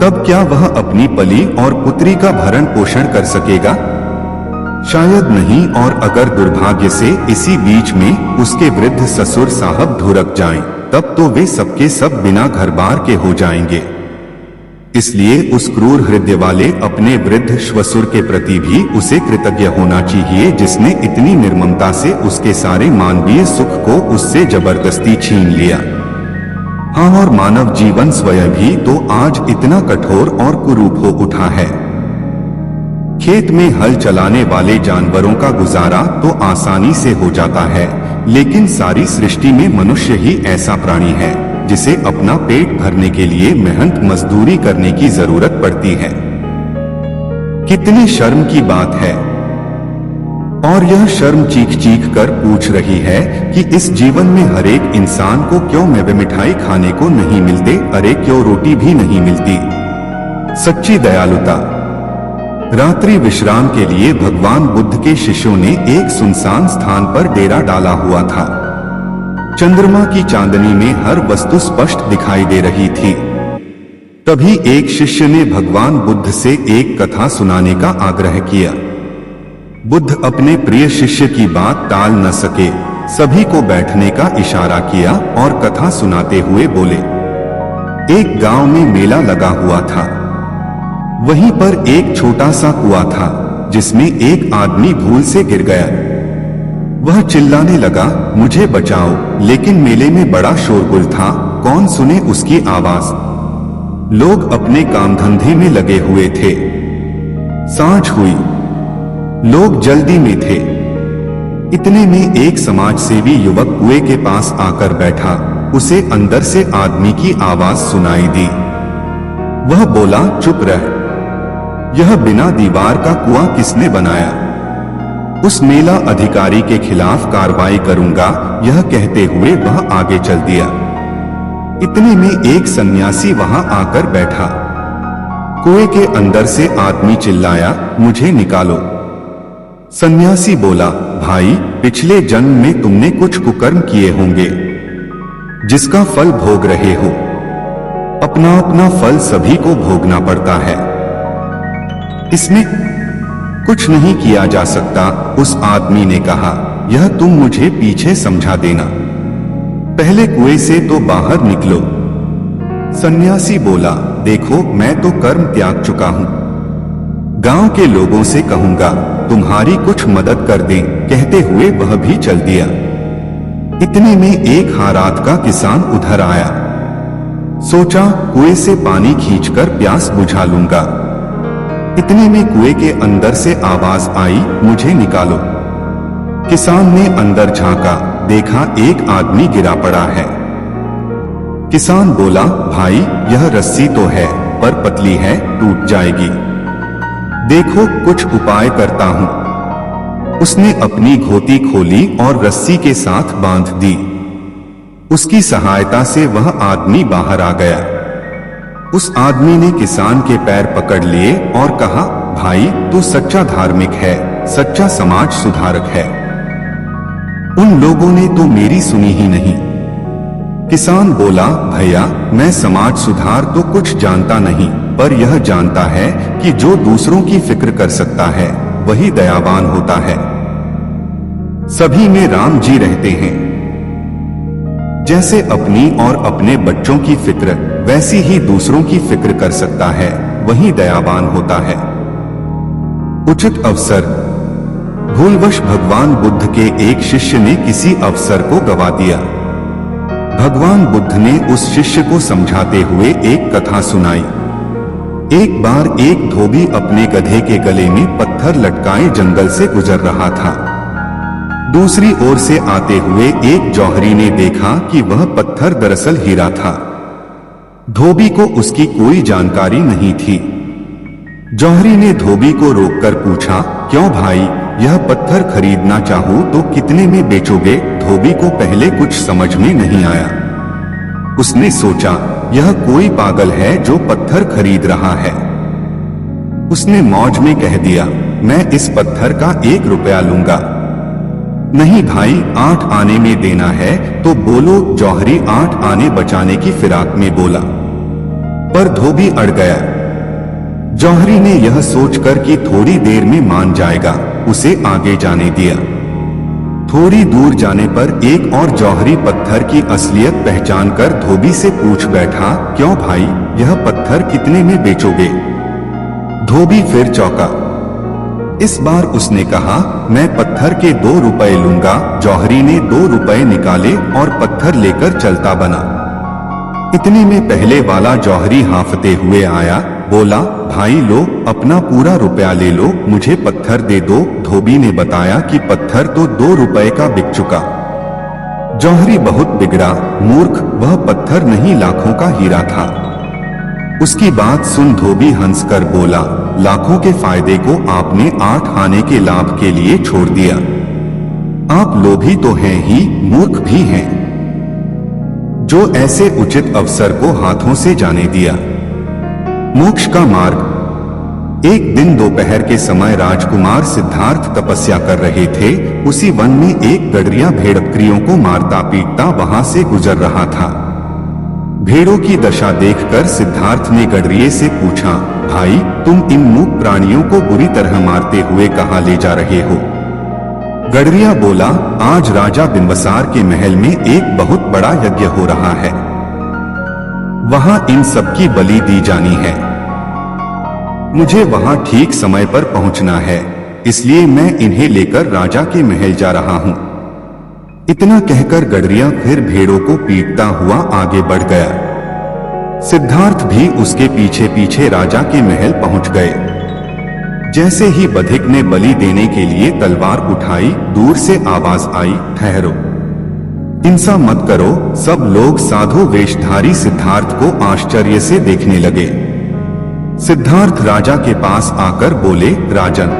तब क्या वह अपनी पली और पुत्री का भरण पोषण कर सकेगा? शायद नहीं, और अगर दुर्भाग्य से इसी बीच में उसके वृद्ध ससुर साहब ढुरक जाएं, तब तो वे सबके सब बिना घर बार के हो जाएंगे। इसलिए उस क्रूर हृदय वाले अपने वृद्ध श्वसुर के प्रति भी उसे कृतज्ञ होना चाहिए, जिसने इतनी निर्ममता से उसके सारे मानवीय सुख को उससे जबरदस्ती छीन लिया। हाँ, और मानव जीवन स्वयं भी तो आज इतना कठोर और कुरूप हो उठा है। खेत में हल चलाने वाले जानवरों का गुजारा तो आसानी से हो जाता है, लेकिन सारी सृष्टि में मनुष्य ही ऐसा प्राणी है जिसे अपना पेट भरने के लिए मेहनत मजदूरी करने की जरूरत पड़ती है। कितनी शर्म की बात है। और यह शर्म चीख चीख कर पूछ रही है कि इस जीवन में हर एक इंसान को क्यों मेवे मिठाई खाने को नहीं मिलते, अरे क्यों रोटी भी नहीं मिलती। सच्ची दयालुता। रात्रि विश्राम के लिए भगवान बुद्ध के शिष्यों ने एक सुनसान स्थान पर डेरा डाला हुआ था। चंद्रमा की चांदनी में हर वस्तु स्पष्ट दिखाई दे रही थी। तभी एक शिष्य ने भगवान बुद्ध से एक कथा सुनाने का आग्रह किया। बुद्ध अपने प्रिय शिष्य की बात टाल न सके, सभी को बैठने का इशारा किया और कथा सुनाते हुए बोले। एक गांव में मेला लगा हुआ था। वहीं पर एक छोटा सा कुआं था जिसमें एक आदमी भूल से गिर गया। वह चिल्लाने लगा, मुझे बचाओ, लेकिन मेले में बड़ा शोरगुल था, कौन सुने उसकी आवाज। लोग अपने काम धंधे में लगे हुए थे। सांझ हुई, लोग जल्दी में थे। इतने में एक समाज सेवी युवक कुएं के पास आकर बैठा। उसे अंदर से आदमी की आवाज सुनाई दी। वह बोला, चुप रह, यह बिना दीवार का कुआं किसने बनाया। उस मेला अधिकारी के खिलाफ कार्रवाई करूंगा, यह कहते हुए वह आगे चल दिया। इतने में एक सन्यासी वहां आकर बैठा। कुएं के अंदर से आदमी चिल्लाया, मुझे निकालो। सन्यासी बोला, भाई, पिछले जन्म में तुमने कुछ कुकर्म किए होंगे जिसका फल भोग रहे हो। अपना अपना फल सभी को भोगना पड़ता है, इसमें कुछ नहीं किया जा सकता। उस आदमी ने कहा, यह तुम मुझे पीछे समझा देना, पहले कुएं से तो बाहर निकलो। सन्यासी बोला, देखो, मैं तो कर्म त्याग चुका हूं। गांव के लोगों से कहूंगा तुम्हारी कुछ मदद कर दें, कहते हुए वह भी चल दिया। इतने में एक हारात का किसान उधर आया। सोचा, कुएं से पानी खींचकर प्यास बुझा लूंगा। इतने में कुएं के अंदर से आवाज आई, मुझे निकालो। किसान ने अंदर झांका, देखा एक आदमी गिरा पड़ा है। किसान बोला, भाई, यह रस्सी तो है पर पतली है, टूट जाएगी। देखो, कुछ उपाय करता हूं। उसने अपनी घोती खोली और रस्सी के साथ बांध दी। उसकी सहायता से वह आदमी बाहर आ गया। उस आदमी ने किसान के पैर पकड़ लिए और कहा, भाई, तू सच्चा धार्मिक है, सच्चा समाज सुधारक है। उन लोगों ने तो मेरी सुनी ही नहीं। किसान बोला, भैया, मैं समाज सुधार तो कुछ जानता नहीं, पर यह जानता है कि जो दूसरों की फिक्र कर सकता है वही दयावान होता है। सभी में राम जी रहते हैं। जैसे अपनी और अपने बच्चों की फिक्र, वैसी ही दूसरों की फिक्र कर सकता है, वही दयावान होता है। उचित अवसर। भूलवश भगवान बुद्ध के एक शिष्य ने किसी अवसर को गवा दिया। भगवान बुद्ध ने उस शिष्य को समझाते हुए एक कथा सुनाई। एक बार एक धोबी अपने गधे के गले में पत्थर लटकाए जंगल से गुजर रहा था। दूसरी ओर से आते हुए एक जौहरी ने देखा कि वह पत्थर दरअसल हीरा था। धोबी को उसकी कोई जानकारी नहीं थी। जौहरी ने धोबी को रोककर पूछा, क्यों भाई, यह पत्थर खरीदना चाहूं तो कितने में बेचोगे। धोबी को पहले कुछ समझ में नहीं आया। उसने सोचा, यह कोई पागल है जो पत्थर खरीद रहा है। उसने मौज में कह दिया, मैं इस पत्थर का 1 रुपया लूंगा। नहीं भाई, 8 आने में देना है तो बोलो। जौहरी 8 आने बचाने की फिराक में बोला, पर धोबी अड़ गया। जौहरी ने यह सोचकर कि थोड़ी देर में मान जाएगा, उसे आगे जाने दिया। थोड़ी दूर जाने पर एक और जौहरी पत्थर की असलियत पहचान कर धोबी से पूछ बैठा, क्यों भाई, यह पत्थर कितने में बेचोगे? धोबी फिर चौंका। इस बार उसने कहा, मैं पत्थर के 2 रुपए लूंगा। जौहरी ने 2 रुपए निकाले और पत्थर लेकर चलता बना। इतने में पहले वाला जौहरी हांफते हुए आया, बोला, भाई लो, अपना पूरा रुपया ले लो, मुझे पत्थर दे दो। धोबी ने बताया कि पत्थर तो 2 रुपए का बिक चुका। जौहरी बहुत बिगड़ा, मूर्ख, वह पत्थर नहीं लाखों का हीरा था। उसकी बात सुन धोबी हंसकर बोला, लाखों के फायदे को आपने 8 आने के लाभ के लिए छोड़ दिया। आप लोभी तो हैं ही, मूर्ख भी हैं, जो ऐसे उचित अवसर को हाथों से जाने दिया। मोक्ष का मार्ग। एक दिन दोपहर के समय राजकुमार सिद्धार्थ तपस्या कर रहे थे। उसी वन में एक गडरिया भेड़ बकरियों को मारता पीटता वहां से गुजर रहा था। भेड़ों की दशा देखकर सिद्धार्थ ने गडरिये से पूछा, भाई, तुम इन मूक प्राणियों को बुरी तरह मारते हुए कहां ले जा रहे हो? गडरिया बोला, आज राजा बिंबसार के महल में एक बहुत बड़ा यज्ञ हो रहा है, वहां इन सबकी बलि दी जानी है। मुझे वहां ठीक समय पर पहुंचना है, इसलिए मैं इन्हें लेकर राजा के महल जा रहा हूं। इतना कहकर गडरिया फिर भेड़ों को पीटता हुआ आगे बढ़ गया। सिद्धार्थ भी उसके पीछे पीछे राजा के महल पहुंच गए। जैसे ही बधिक ने बलि देने के लिए तलवार उठाई, दूर से आवाज आई, ठहरो, हिंसा मत करो। सब लोग साधु वेशधारी सिद्धार्थ को आश्चर्य से देखने लगे। सिद्धार्थ राजा के पास आकर बोले, राजन,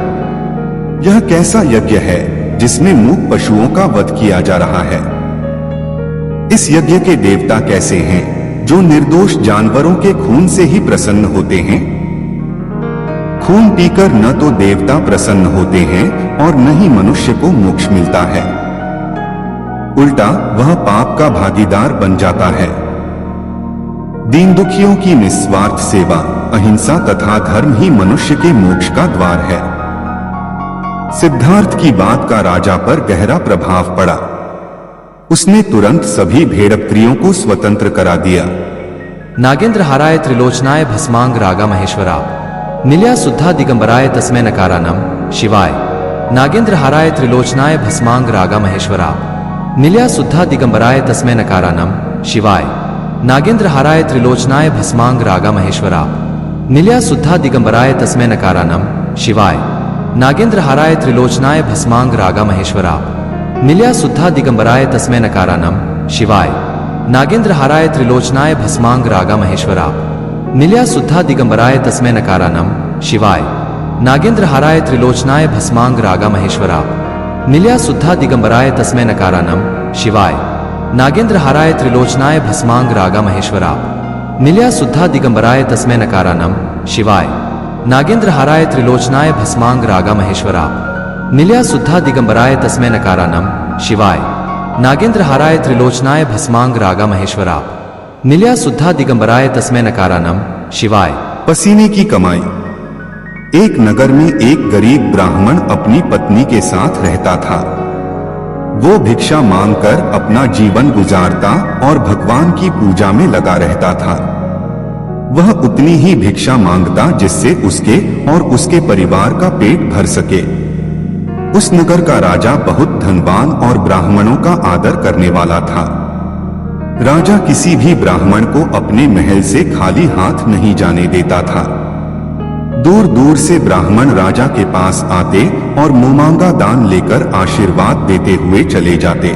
यह कैसा यज्ञ है जिसमें मूक पशुओं का वध किया जा रहा है? इस यज्ञ के देवता कैसे हैं जो निर्दोष जानवरों के खून से ही प्रसन्न होते हैं? खून पीकर न तो देवता प्रसन्न होते हैं और न ही मनुष्य को मोक्ष मिलता है, उल्टा वह पाप का भागीदार बन जाता है। दीन दुखियों की निस्वार्थ सेवा, अहिंसा तथा धर्म ही मनुष्य के मोक्ष का द्वार है। सिद्धार्थ की बात का राजा पर गहरा प्रभाव पड़ा। उसने तुरंत सभी भेड़बकरियों को स्वतंत्र करा दिया। नागेंद्र हाराय त्रिलोचनाय भस्मांग रागा महेश्वरा निल्या शुद्धा दिगंबराय तस्मै नकारानम शिवाय। नागेंद्र हाराय त्रिलोचनाय भस्मांग रागा महेश्वरा निल्या शुद्धा दिगंबराय तस्मै नकारानम शिवाय। नागेंद्र हाराय त्रिलोचनाय भस्मांग रागा महेश्वरा निल्या शुद्धा दिगंबराय तस्मै नकारानम शिवाय। नागेंद्र हाराय त्रिलोचनाय भस्मांग रागा महेश्वरा निल्या शुद्धा दिगंबराय तस्मै नकारानम शिवाय। नागेंद्र हाराय त्रिलोचनाय भस्मांग रागा महेश्वरा निल्या शुद्धा दिगंबराय तस्मै नकारानम शिवाय। नागेंद्र हाराय त्रिलोचनाय भस्मांग रागा महेश्वरा निल्या शुद्धा दिगंबराय तस्मै नकारानम शिवाय। नागेंद्र हाराय त्रिलोचनाय भस्मांग रागा महेश्वरा निल्या शुद्धा दिगंबराय तस्मै नकारानम शिवाय। नागेंद्र हाराय त्रिलोचनाय भस्मांग रागा महेश्वरा निल्या शुद्धा दिगंबराय तस्मै नकारानम शिवाय। नागेंद्र हाराय त्रिलोचनाय भस्मांग रागा महेश्वरा निल्या शुद्धा दिगंबराय तस्मै नकारानम शिवाय। पसीने की कमाई। एक नगर में एक गरीब ब्राह्मण अपनी पत्नी के साथ रहता था। वो भिक्षा मांगकर अपना जीवन गुजारता और भगवान की पूजा में लगा रहता था। वह उतनी ही भिक्षा मांगता जिससे उसके और उसके परिवार का पेट भर सके। उस नगर का राजा बहुत धनवान और ब्राह्मणों का आदर करने वाला था। राजा किसी भी ब्राह्मण को अपने महल से खाली हाथ नहीं जाने देता था। दूर दूर से ब्राह्मण राजा के पास आते और मुमांगा दान लेकर आशीर्वाद देते हुए चले जाते।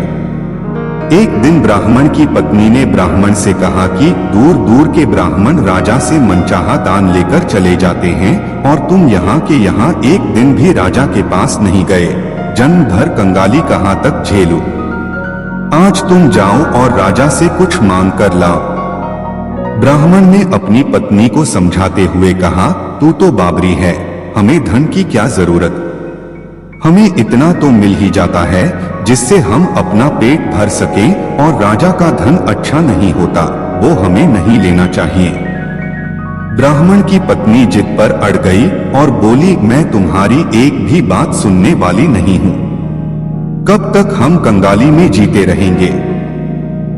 एक दिन ब्राह्मण की पत्नी ने ब्राह्मण से कहा कि दूर दूर के ब्राह्मण राजा से मनचाहा दान लेकर चले जाते हैं और तुम यहाँ के यहाँ एक दिन भी राजा के पास नहीं गए। जन्म भर कंगाली कहाँ तक झेलूं? आज तुम जाओ और राजा से कुछ मांग कर लाओ। ब्राह्मण ने अपनी पत्नी को समझाते हुए कहा, तू तो बाबरी है, हमें धन की क्या जरूरत? हमें इतना तो मिल ही जाता है जिससे हम अपना पेट भर सकें और राजा का धन अच्छा नहीं होता, वो हमें नहीं लेना चाहिए। ब्राह्मण की पत्नी जिद पर अड़ गई और बोली, मैं तुम्हारी एक भी बात सुनने वाली नहीं हूँ। कब तक हम कंगाली में जीते रहेंगे?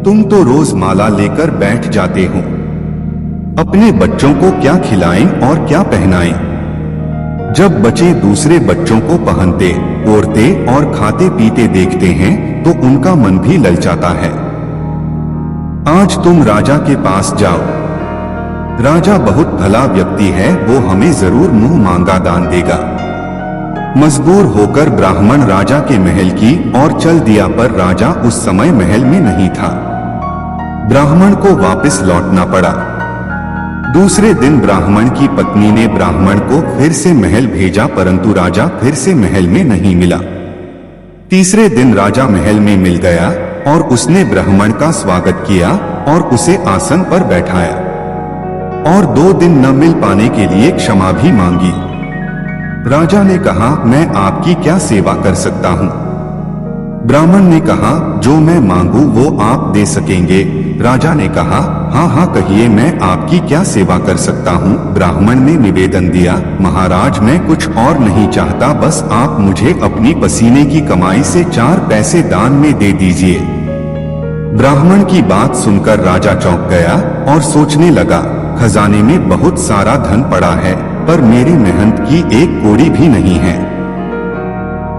तुम तो रोज माला लेकर बैठ जाते हो। अपने बच्चों को क्या खिलाएं और क्या पहनाएं? जब बच्चे दूसरे बच्चों को पहनते, ओढ़ते और खाते पीते देखते हैं तो उनका मन भी ललचाता है। आज तुम राजा के पास जाओ। राजा बहुत भला व्यक्ति है, वो हमें जरूर मुंह मांगा दान देगा। मजबूर होकर ब्राह्मण राजा के महल की ओर चल दिया, पर राजा उस समय महल में नहीं था। ब्राह्मण को वापस लौटना पड़ा। दूसरे दिन ब्राह्मण की पत्नी ने ब्राह्मण को फिर से महल भेजा, परंतु राजा फिर से महल में नहीं मिला। तीसरे दिन राजा महल में मिल गया और उसने ब्राह्मण का स्वागत किया और उसे आसन पर बैठाया और 2 दिन न मिल पाने के लिए क्षमा भी मांगी। राजा ने कहा, मैं आपकी क्या सेवा कर सकता हूँ? ब्राह्मण ने कहा, जो मैं मांगू वो आप दे सकेंगे। राजा ने कहा, हाँ हाँ कहिए, मैं आपकी क्या सेवा कर सकता हूँ? ब्राह्मण ने निवेदन दिया, महाराज मैं कुछ और नहीं चाहता, बस आप मुझे अपनी पसीने की कमाई से 4 पैसे दान में दे दीजिए। ब्राह्मण की बात सुनकर राजा चौंक गया और सोचने लगा, खजाने में बहुत सारा धन पड़ा है, पर मेरी मेहनत की एक कौड़ी भी नहीं है।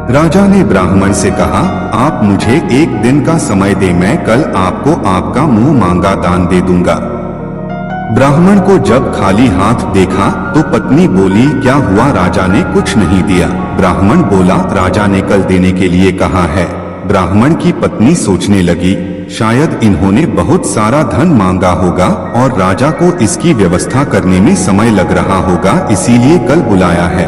राजा ने ब्राह्मण से कहा, आप मुझे 1 दिन का समय दे, मैं कल आपको आपका मुंह मांगा दान दे दूंगा। ब्राह्मण को जब खाली हाथ देखा तो पत्नी बोली, क्या हुआ? राजा ने कुछ नहीं दिया। ब्राह्मण बोला, राजा ने कल देने के लिए कहा है। ब्राह्मण की पत्नी सोचने लगी, शायद इन्होंने बहुत सारा धन मांगा होगा और राजा को इसकी व्यवस्था करने में समय लग रहा होगा, इसीलिए कल बुलाया है।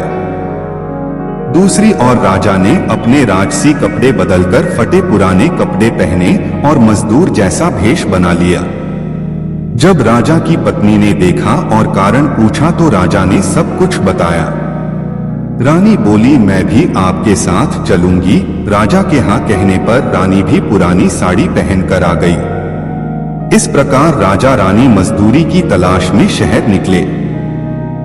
दूसरी ओर राजा ने अपने राजसी कपड़े बदलकर फटे पुराने कपड़े पहने और मजदूर जैसा भेष बना लिया। जब राजा की पत्नी ने देखा और कारण पूछा तो राजा ने सब कुछ बताया। रानी बोली, मैं भी आपके साथ चलूंगी। राजा के हाँ कहने पर रानी भी पुरानी साड़ी पहनकर आ गई। इस प्रकार राजा रानी मजदूरी की तलाश में शहर निकले।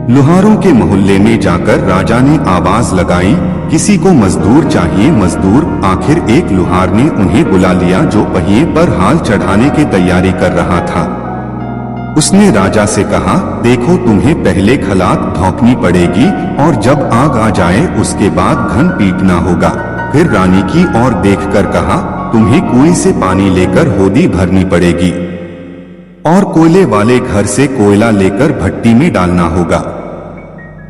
लुहारों के मोहल्ले में जाकर राजा ने आवाज लगाई, किसी को मजदूर चाहिए, मजदूर। आखिर एक लुहार ने उन्हें बुला लिया जो पहिए पर हाल चढ़ाने की तैयारी कर रहा था। उसने राजा से कहा, देखो तुम्हें पहले खलात धोंकनी पड़ेगी और जब आग आ जाए उसके बाद घन पीटना होगा। फिर रानी की ओर देखकर कहा, तुम्हें कुएं से पानी लेकर होदी भरनी पड़ेगी और कोयले वाले घर से कोयला लेकर भट्टी में डालना होगा।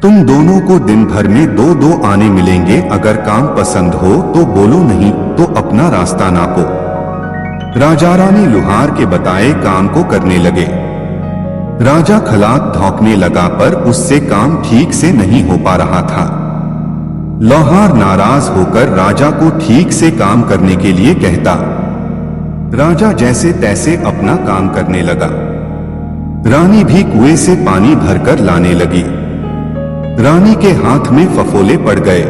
तुम दोनों को दिन भर में 2-2 आने मिलेंगे। अगर काम पसंद हो तो बोलो, नहीं तो अपना रास्ता नापो। राजा रानी लुहार के बताए काम को करने लगे। राजा खलात धोंकने लगा पर उससे काम ठीक से नहीं हो पा रहा था। लोहार नाराज होकर राजा को ठीक से काम करने के लिए कहता। राजा जैसे तैसे अपना काम करने लगा। रानी भी कुएं से पानी भरकर लाने लगी। रानी के हाथ में फफोले पड़ गए।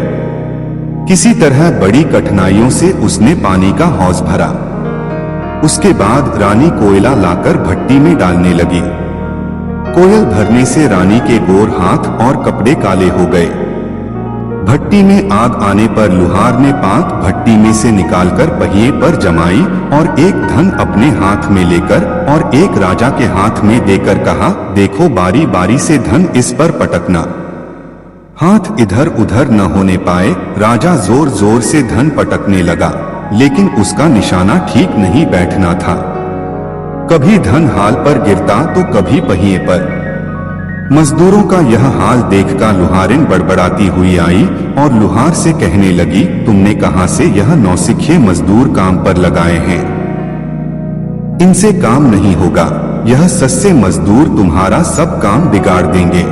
किसी तरह बड़ी कठिनाइयों से उसने पानी का हौज भरा। उसके बाद रानी कोयला लाकर भट्टी में डालने लगी। कोयल भरने से रानी के गोर हाथ और कपड़े काले हो गए। भट्टी में आग आने पर लुहार ने पांत भट्टी में से निकालकर पहिए पर जमाई और एक धन अपने हाथ में लेकर और एक राजा के हाथ में देकर कहा, देखो बारी बारी से धन इस पर पटकना। हाथ इधर उधर न होने पाए। राजा जोर जोर से धन पटकने लगा, लेकिन उसका निशाना ठीक नहीं बैठना था। कभी धन हाल पर गिरता तो कभी पहिए पर। मजदूरों का यह हाल देखकर लुहारिन बड़बड़ाती हुई आई और लुहार से कहने लगी, तुमने कहां से यह नौसिखिए मजदूर काम पर लगाए हैं? इनसे काम नहीं होगा। यह सस्ते मजदूर तुम्हारा सब काम बिगाड़ देंगे।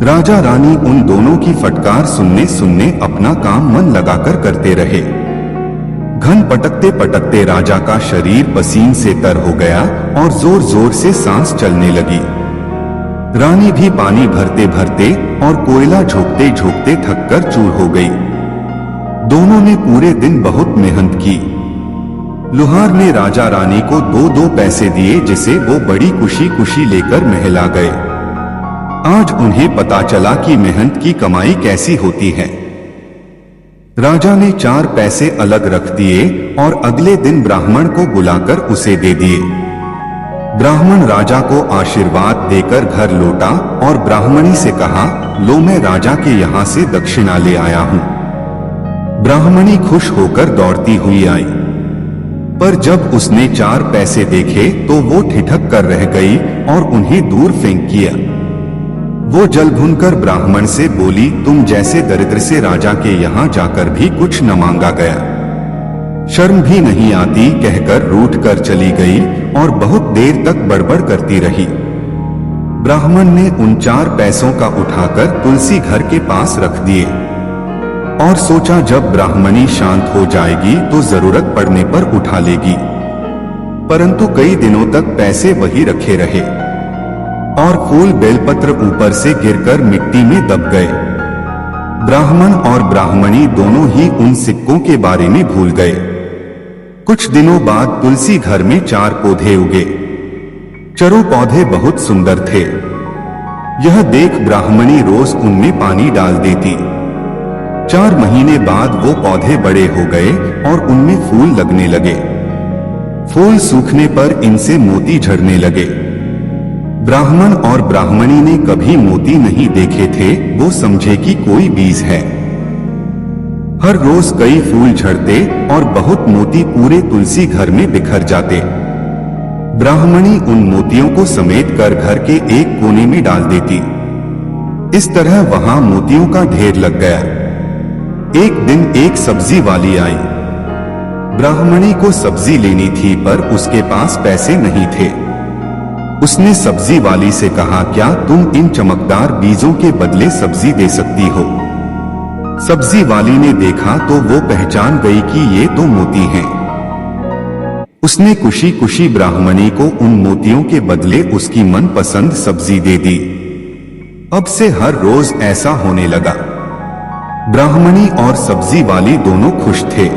राजा रानी उन दोनों की फटकार सुनने सुनने अपना काम मन लगाकर करते रहे। घन पटकते पटकते राजा का शरीर पसीने से तर हो गया और जोर जोर से सांस चलने लगी। रानी भी पानी भरते भरते और कोयला झोंकते झोंकते थककर चूर हो गई। दोनों ने पूरे दिन बहुत मेहनत की। लुहार ने राजा रानी को 2-2 पैसे दिए, जिसे वो बड़ी खुशी खुशी लेकर महल आ गए। आज उन्हें पता चला कि मेहनत की कमाई कैसी होती है। राजा ने 4 पैसे अलग रख दिए और अगले दिन ब्राह्मण को बुलाकर उसे दे दिए। ब्राह्मण राजा को आशीर्वाद देकर घर लौटा और ब्राह्मणी से कहा, लो मैं राजा के यहाँ से दक्षिणा ले आया हूँ। ब्राह्मणी खुश होकर दौड़ती हुई आई, पर जब उसने 4 पैसे देखे तो वो ठिठक कर रह गई और उन्हें दूर फेंक दिया। वो जल भूनकर ब्राह्मण से बोली, तुम जैसे दरिद्र से राजा के यहाँ जाकर भी कुछ न मांगा गया, शर्म भी नहीं आती, कहकर रूठ कर चली गई और बहुत देर तक बड़बड़ करती रही। ब्राह्मण ने उन 4 पैसों का उठाकर तुलसी घर के पास रख दिए और सोचा जब ब्राह्मणी शांत हो जाएगी तो जरूरत पड़ने पर उठा लेगी। परंतु कई दिनों तक पैसे वही रखे रहे और फूल बेलपत्र ऊपर से गिरकर मिट्टी में दब गए। ब्राह्मण और ब्राह्मणी दोनों ही उन सिक्कों के बारे में भूल गए। कुछ दिनों बाद तुलसी घर में 4 पौधे उगे। चारों पौधे बहुत सुंदर थे। यह देख ब्राह्मणी रोज उनमें पानी डाल देती। 4 महीने बाद वो पौधे बड़े हो गए और उनमें फूल लगने लगे। फूल सूखने पर इनसे मोती झड़ने लगे। ब्राह्मण और ब्राह्मणी ने कभी मोती नहीं देखे थे, वो समझे कि कोई बीज है। हर रोज कई फूल झड़ते और बहुत मोती पूरे तुलसी घर में बिखर जाते। ब्राह्मणी उन मोतियों को समेट कर घर के एक कोने में डाल देती। इस तरह वहां मोतियों का ढेर लग गया। एक दिन एक सब्जी वाली आई। ब्राह्मणी को सब्जी लेनी थी पर उसके पास पैसे नहीं थे। उसने सब्जी वाली से कहा, क्या तुम इन चमकदार बीजों के बदले सब्जी दे सकती हो? सब्जी वाली ने देखा तो वो पहचान गई कि ये तो मोती हैं। उसने खुशी खुशी ब्राह्मणी को उन मोतियों के बदले उसकी मनपसंद सब्जी दे दी। अब से हर रोज ऐसा होने लगा। ब्राह्मणी और सब्जी वाली दोनों खुश थे।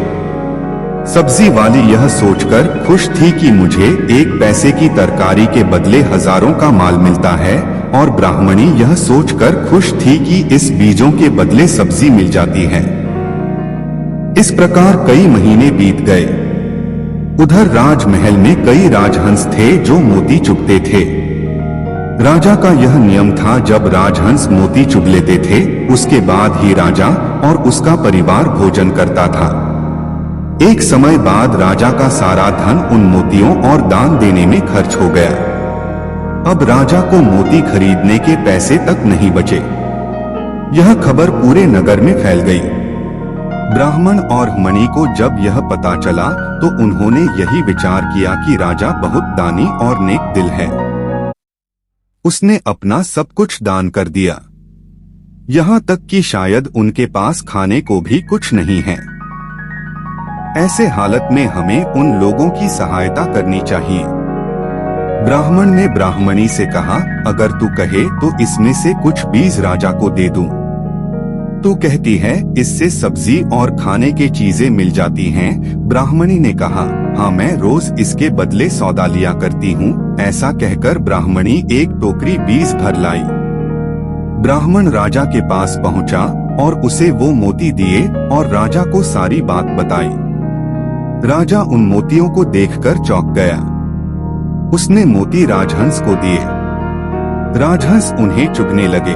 सब्जी वाली यह सोचकर खुश थी कि मुझे 1 पैसे की तरकारी के बदले हजारों का माल मिलता है, और ब्राह्मणी यह सोचकर खुश थी कि इस बीजों के बदले सब्जी मिल जाती है। इस प्रकार कई महीने बीत गए। उधर राजमहल में कई राजहंस थे जो मोती चुगते थे। राजा का यह नियम था, जब राजहंस मोती चुग लेते थे उसके बाद ही राजा और उसका परिवार भोजन करता था। एक समय बाद राजा का सारा धन उन मोतियों और दान देने में खर्च हो गया। अब राजा को मोती खरीदने के पैसे तक नहीं बचे। यह खबर पूरे नगर में फैल गई। ब्राह्मण और मणि को जब यह पता चला तो उन्होंने यही विचार किया कि राजा बहुत दानी और नेक दिल है। उसने अपना सब कुछ दान कर दिया, यहाँ तक कि शायद उनके पास खाने को भी कुछ नहीं है। ऐसे हालत में हमें उन लोगों की सहायता करनी चाहिए। ब्राह्मण ने ब्राह्मणी से कहा, अगर तू कहे तो इसमें से कुछ बीज राजा को दे दूं। तू कहती है इससे सब्जी और खाने की चीजें मिल जाती हैं। ब्राह्मणी ने कहा, हाँ मैं रोज इसके बदले सौदा लिया करती हूँ। ऐसा कहकर ब्राह्मणी एक टोकरी बीज भर लाई। ब्राह्मण राजा के पास पहुँचा और उसे वो मोती दिए और राजा को सारी बात बताई। राजा उन मोतियों को देखकर चौंक गया। उसने मोती राजहंस को दिए। राजहंस उन्हें चुगने लगे।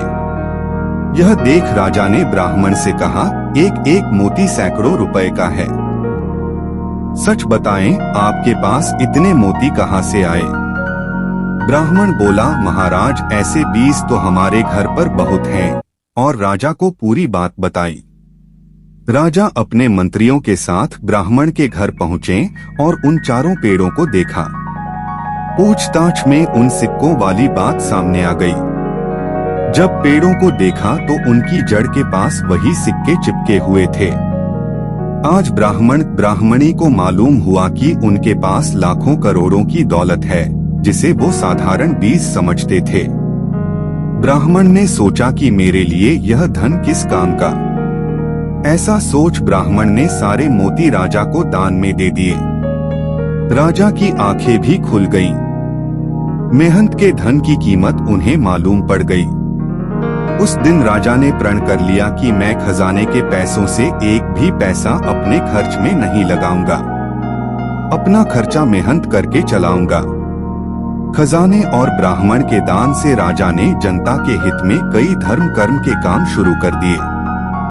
यह देख राजा ने ब्राह्मण से कहा, एक एक मोती सैकड़ों रुपए का है। सच बताएं, आपके पास इतने मोती कहाँ से आए? ब्राह्मण बोला, महाराज ऐसे बीज तो हमारे घर पर बहुत हैं। और राजा को पूरी बात बताई। राजा अपने मंत्रियों के साथ ब्राह्मण के घर पहुँचे और उन 4 पेड़ों को देखा। पूछताछ में उन सिक्कों वाली बात सामने आ गई। जब पेड़ों को देखा तो उनकी जड़ के पास वही सिक्के चिपके हुए थे। आज ब्राह्मण ब्राह्मणी को मालूम हुआ कि उनके पास लाखों करोड़ों की दौलत है, जिसे वो साधारण बीज समझते थे। ब्राह्मण ने सोचा कि मेरे लिए यह धन किस काम का। ऐसा सोच ब्राह्मण ने सारे मोती राजा को दान में दे दिए। राजा की आंखें भी खुल गईं। मेहनत के धन की कीमत उन्हें मालूम पड़ गई। उस दिन राजा ने प्रण कर लिया कि मैं खजाने के पैसों से एक भी पैसा अपने खर्च में नहीं लगाऊंगा। अपना खर्चा मेहनत करके चलाऊंगा। खजाने और ब्राह्मण के दान से राजा ने जनता के हित में कई धर्म कर्म के काम शुरू कर दिए।